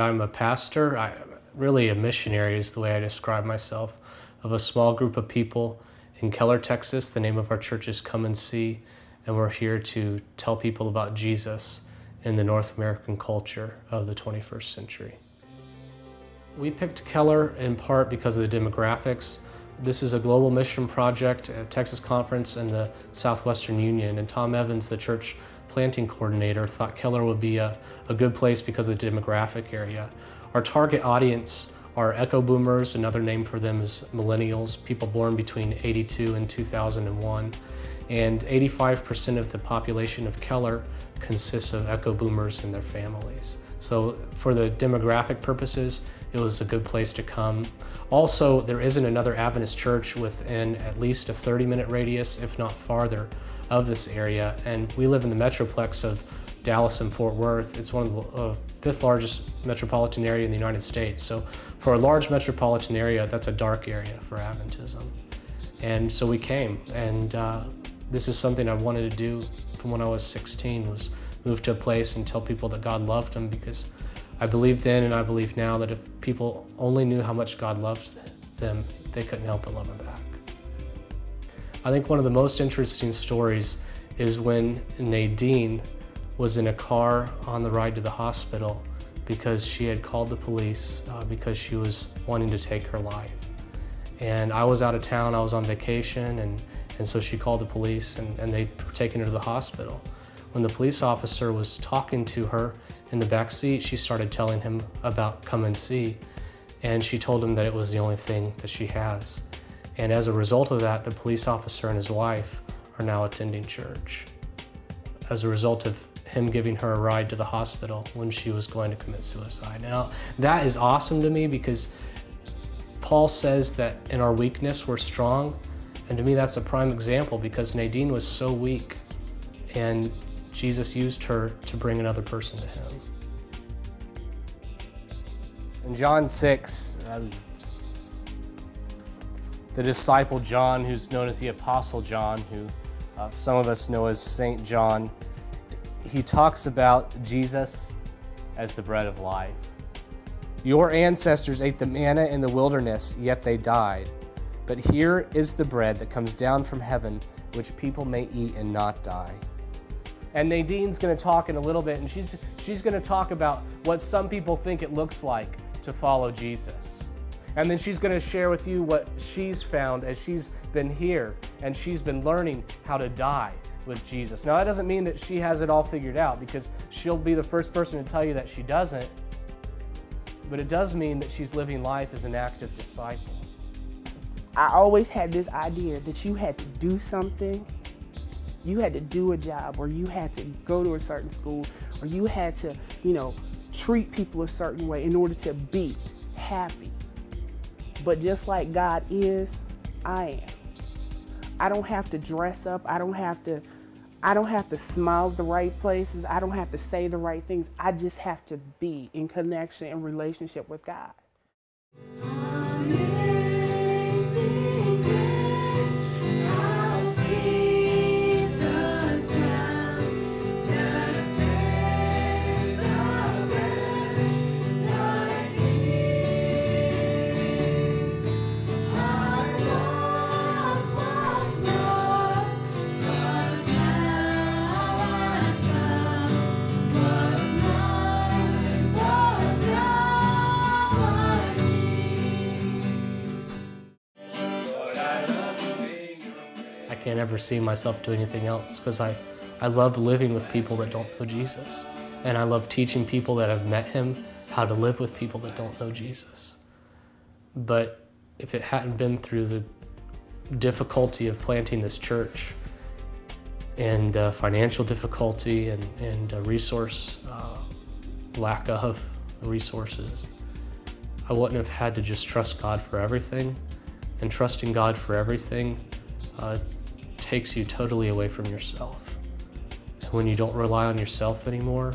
I'm a pastor, really a missionary is the way I describe myself, of a small group of people in Keller, Texas. The name of our church is Come and See, and we're here to tell people about Jesus in the North American culture of the 21st century. We picked Keller in part because of the demographics. This is a global mission project at Texas Conference and the Southwestern Union, and Tom Evans, the church planting coordinator, thought Keller would be a good place because of the demographic area. Our target audience are echo boomers. Another name for them is millennials, people born between 82 and 2001. And 85% of the population of Keller consists of echo boomers and their families. So for the demographic purposes, it was a good place to come. Also, there isn't another Adventist church within at least a 30-minute radius, if not farther, of this area. And we live in the metroplex of Dallas and Fort Worth. It's one of the fifth largest metropolitan area in the United States. So for a large metropolitan area, that's a dark area for Adventism. And so we came, and this is something I wanted to do from when I was 16, was move to a place and tell people that God loved them, because I believed then and I believe now that if people only knew how much God loved them, they couldn't help but love Him back. I think one of the most interesting stories is when Nadine was in a car on the ride to the hospital because she had called the police because she was wanting to take her life. And I was out of town, I was on vacation, and so she called the police and they were taking her to the hospital. When the police officer was talking to her in the back seat, she started telling him about Come and See, and she told him that it was the only thing that she has. And as a result of that, the police officer and his wife are now attending church as a result of him giving her a ride to the hospital when she was going to commit suicide. Now, that is awesome to me, because Paul says that in our weakness we're strong, and to me that's a prime example, because Nadine was so weak and Jesus used her to bring another person to Him. In John 6, the disciple John, who's known as the Apostle John, who some of us know as Saint John, he talks about Jesus as the bread of life. Your ancestors ate the manna in the wilderness, yet they died. But here is the bread that comes down from heaven, which people may eat and not die. And Nadine's going to talk in a little bit, and she's going to talk about what some people think it looks like to follow Jesus. And then she's going to share with you what she's found as she's been here and she's been learning how to die with Jesus. Now, that doesn't mean that she has it all figured out, because she'll be the first person to tell you that she doesn't. But it does mean that she's living life as an active disciple. I always had this idea that you had to do something. You had to do a job, or you had to go to a certain school, or you had to, treat people a certain way in order to be happy. But just like God is, I am. I don't have to dress up. I don't have to smile the right places. I don't have to say the right things. I just have to be in connection and relationship with God. I can't ever see myself doing anything else, because I love living with people that don't know Jesus. And I love teaching people that have met Him how to live with people that don't know Jesus. But if it hadn't been through the difficulty of planting this church, and financial difficulty and resource, lack of resources, I wouldn't have had to just trust God for everything. And trusting God for everything takes you totally away from yourself. And when you don't rely on yourself anymore,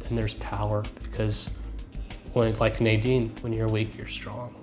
then there's power, because like Nadine, when you're weak, you're strong.